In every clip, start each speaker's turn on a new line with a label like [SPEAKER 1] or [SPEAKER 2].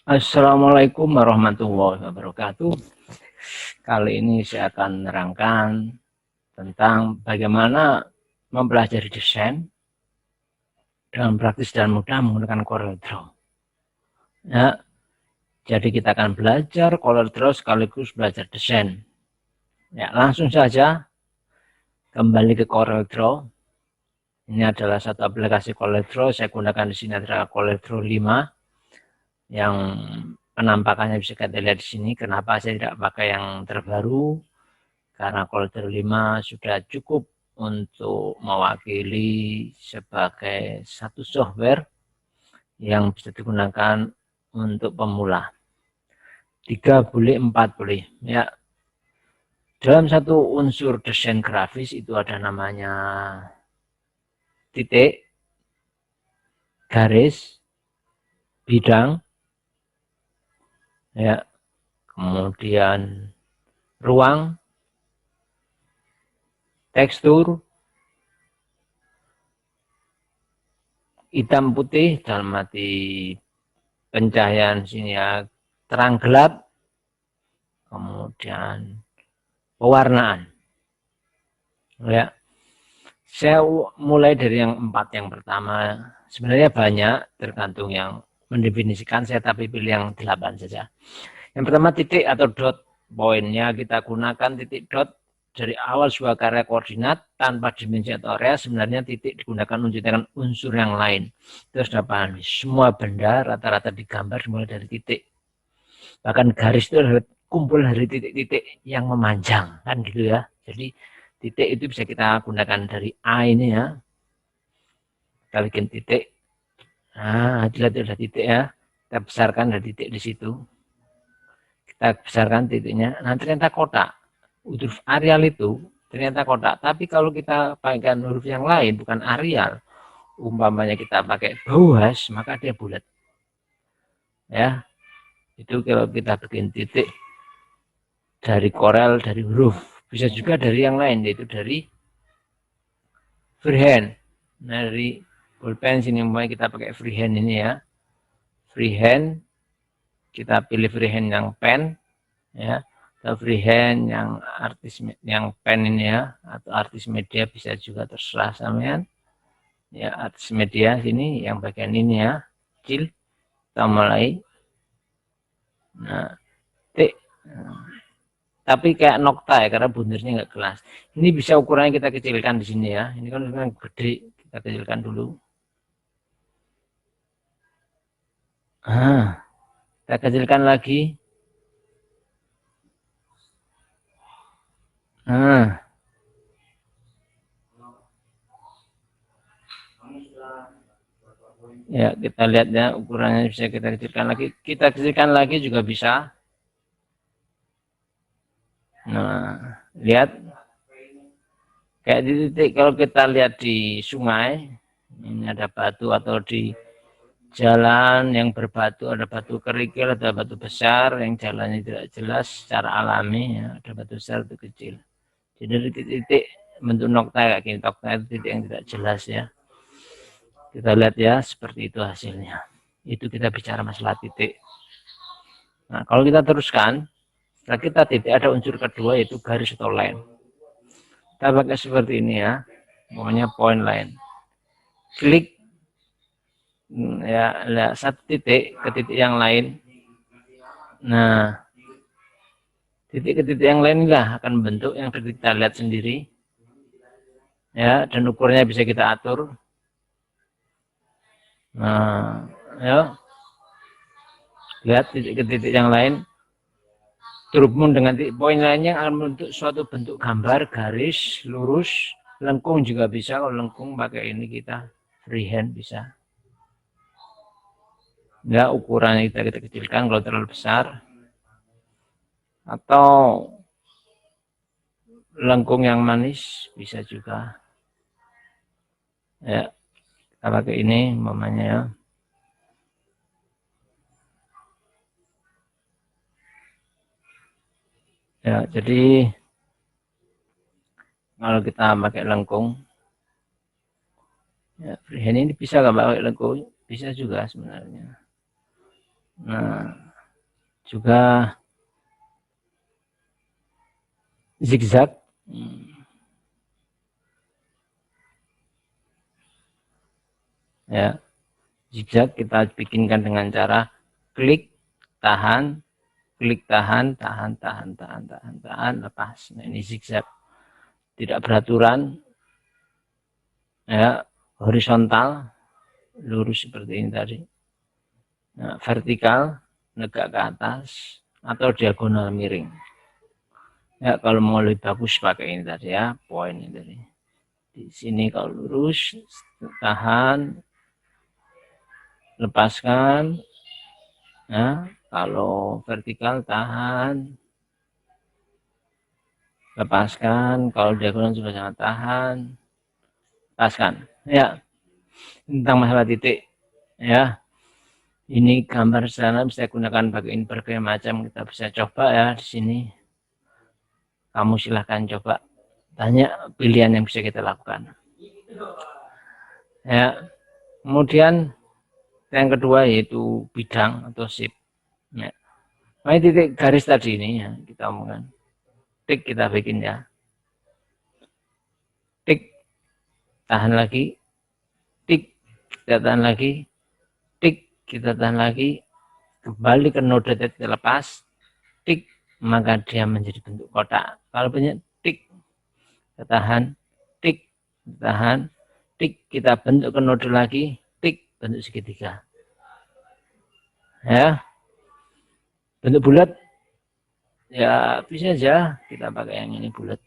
[SPEAKER 1] Assalamualaikum warahmatullahi wabarakatuh. Kali ini saya akan menerangkan tentang bagaimana mempelajari desain dengan praktis dan mudah menggunakan CorelDRAW. Ya, jadi kita akan belajar CorelDRAW sekaligus belajar desain. Ya, langsung saja kembali ke CorelDRAW. Ini adalah satu aplikasi CorelDRAW. Saya gunakan di sini adalah CorelDRAW 5 yang penampakannya bisa kita lihat di sini. Kenapa saya tidak pakai yang terbaru? Karena CorelDRAW 5 sudah cukup untuk mewakili sebagai satu software yang bisa digunakan untuk pemula. 3 boleh, 4 boleh. Ya, dalam satu unsur desain grafis itu ada namanya titik, garis, bidang, ya, kemudian ruang, tekstur, hitam putih dalam arti pencahayaan sini ya terang gelap, kemudian pewarnaan. Ya, saya mulai dari yang 4 yang pertama. Sebenarnya banyak, tergantung yang mendefinisikan, saya tapi pilih yang 8 saja. Yang pertama titik atau dot, poinnya kita gunakan titik dot dari awal sebuah karya koordinat tanpa dimensi atau area. Sebenarnya titik digunakan untuk unsur yang lain. Terus sudah paham, semua benda rata-rata digambar dimulai dari titik. Bahkan garis itu adalah kumpul dari titik-titik yang memanjang, kan gitu ya. Jadi titik itu bisa kita gunakan dari A ini ya. Kita bikin titik. Nah, jelas ada titik ya. Kita besarkan dari titik di situ. Kita besarkan titiknya. Nah, ternyata kotak. Huruf Arial itu ternyata kotak. Tapi kalau kita pakai huruf yang lain, bukan Arial, umpamanya kita pakai Bauhaus, maka dia bulat. Ya, itu kalau kita bikin titik dari Corel, dari huruf. Bisa juga dari yang lain, yaitu dari freehand. Nah, dari pulpen sini mulai kita pakai freehand ini ya. Freehand, kita pilih freehand yang pen ya, atau freehand yang artis yang pen ini ya, atau artis media bisa juga, terserah sampean. Ya, artis media sini yang bagian ini ya, kecil. Kita mulai. Nah, tik. Tapi kayak nokta ya, karena bundirnya nggak kelas. Ini bisa ukurannya kita kecilkan di sini ya. Ini kan gede, kita kecilkan dulu. Nah, kita kecilkan lagi. Nah, ya kita lihat ya, ukurannya bisa kita kecilkan lagi. Kita kecilkan lagi juga bisa. Nah, lihat. Kayak di titik kalau kita lihat di sungai, ini ada batu, atau di jalan yang berbatu, ada batu kerikil, ada batu besar yang jalannya tidak jelas secara alami ya, ada batu besar, itu kecil. Jadi dari titik bentuk nokta kayak gini, nokta itu titik yang tidak jelas ya. Kita lihat ya, seperti itu hasilnya. Itu kita bicara masalah titik. Nah, kalau kita teruskan, setelah kita titik ada unsur kedua yaitu garis atau line. Kita pakai seperti ini ya, pokoknya point line. Klik ya, satu titik ke titik yang lain. Nah, titik ke titik yang lain lah akan bentuk yang kita lihat sendiri ya, dan ukurnya bisa kita atur. Nah, ya, lihat titik ke titik yang lain, terhubung dengan titik poin lainnya akan membentuk suatu bentuk gambar, garis, lurus, lengkung juga bisa. Kalau lengkung pakai ini kita freehand bisa. Ya, ukurannya kita kecilkan kalau terlalu besar. Atau lengkung yang manis bisa juga. Ya, kita pakai ini umpamanya ya. Ya, jadi kalau kita pakai lengkung, ya, freehand ini bisa nggak pakai lengkung? Bisa juga sebenarnya. Nah, juga zigzag. Ya, zigzag kita bikinkan dengan cara klik, tahan, klik, tahan, lepas. Nah, ini zigzag. Tidak beraturan, ya, horizontal, lurus seperti ini tadi. Nah, vertikal, negak ke atas, atau diagonal miring. Ya, kalau mau lebih bagus pakai ini tadi ya, poin ini tadi. Di sini kalau lurus, tahan, lepaskan. Ya, kalau vertikal tahan, lepaskan. Kalau diagonal juga jangan tahan, lepaskan. Ya, tentang masalah titik. Ya, ini gambar sana bisa gunakan berbagai macam. Kita bisa coba ya di sini. Kamu silahkan coba. Banyak pilihan yang bisa kita lakukan. Ya, kemudian yang kedua yaitu bidang atau sip. Ya. Nah, titik garis tadi ini ya kita omongkan. Tik kita bikin ya. Tik, tahan lagi. Tik, kita tahan lagi. Tik, kita tahan lagi. Kembali ke node titik lepas. Tik, maka dia menjadi bentuk kotak. Kalau punya tik, kita tahan. Tik, kita tahan. Tik, kita bentuk ke node lagi. Tik, bentuk segitiga. Ya, bentuk bulat ya bisa aja kita pakai yang ini bulat.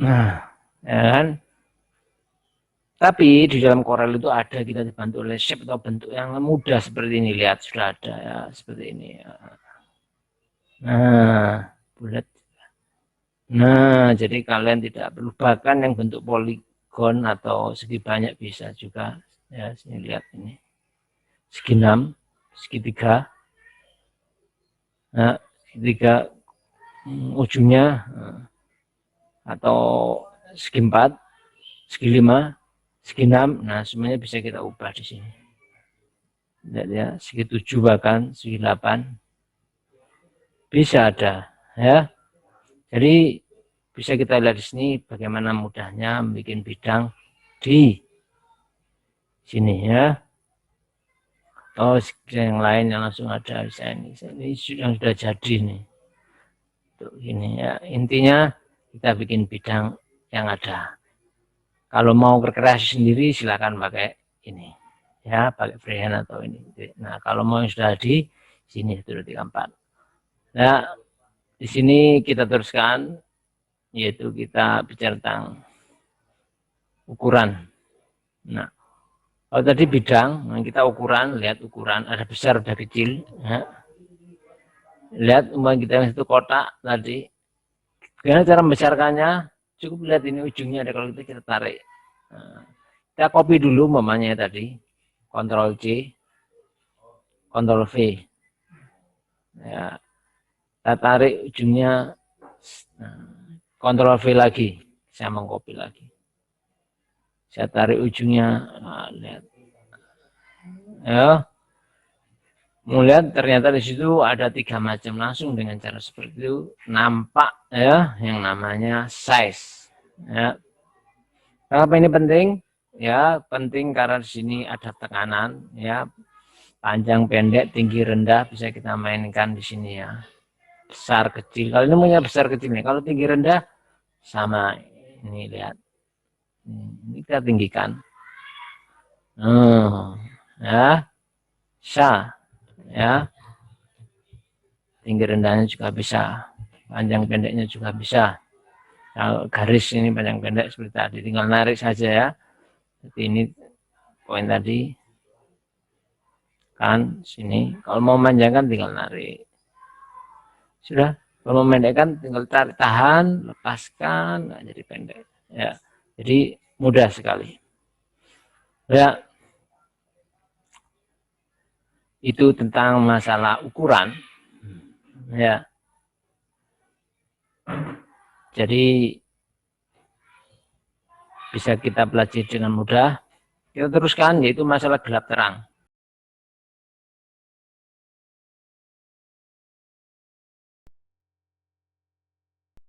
[SPEAKER 1] Nah, ya kan? Tapi di dalam Corel itu ada kita dibantu oleh shape atau bentuk yang mudah seperti ini. Lihat sudah ada ya seperti ini. Ya. Nah, bulat. Nah, jadi kalian tidak perlu bahkan yang bentuk poligon atau segi banyak bisa juga. Ya, sini lihat ini. Segi 6, segitiga. Nah, segitiga ujungnya atau segi 4, segi 5, segi 6. Nah, semuanya bisa kita ubah di sini. Lihat ya, segi 7 bahkan, segi 8. Bisa ada ya. Jadi bisa kita lihat di sini bagaimana mudahnya bikin bidang di sini ya. Oh, yang lain yang langsung ada ini yang sudah jadi nih. Tuh ini ya. Intinya kita bikin bidang yang ada. Kalau mau berkreasi sendiri silakan pakai ini. Ya, pakai freehand atau ini. Nah, kalau mau yang sudah di sini 1 2 3 4. Nah, di sini kita teruskan yaitu kita bicara tentang ukuran. Nah, kalau tadi bidang, kita ukuran, lihat ukuran ada besar ada kecil. Ya. Lihat umpamanya kita yang itu kotak tadi. Gimana cara membesarkannya? Cukup lihat ini ujungnya ada kalau kita tarik. Nah, kita copy dulu umpamanya tadi. Ctrl C, Ctrl V. Ya, kita tarik ujungnya. Nah, Ctrl V lagi. Saya mengcopy lagi. Saya tarik ujungnya. Nah, lihat. Ya. Melihat ternyata di situ ada 3 macam langsung dengan cara seperti itu nampak ya yang namanya size ya. Kenapa ini penting? Ya penting karena di sini ada tekanan ya panjang pendek tinggi rendah bisa kita mainkan di sini ya besar kecil. Kalau ini punya besar kecil nih kalau tinggi rendah sama ini lihat ini kita tinggikan ya sa ya. Tinggi rendahnya juga bisa, panjang pendeknya juga bisa. Kalau garis ini panjang pendek seperti tadi, tinggal narik saja ya. Jadi ini poin tadi kan sini. Kalau mau manjangkan tinggal narik. Sudah. Kalau mau pendekkan tinggal tarik tahan, lepaskan, nggak jadi pendek. Ya, jadi mudah sekali. Ya, itu tentang masalah ukuran. Ya. Jadi bisa kita pelajari dengan mudah Kita teruskan, yaitu masalah gelap terang.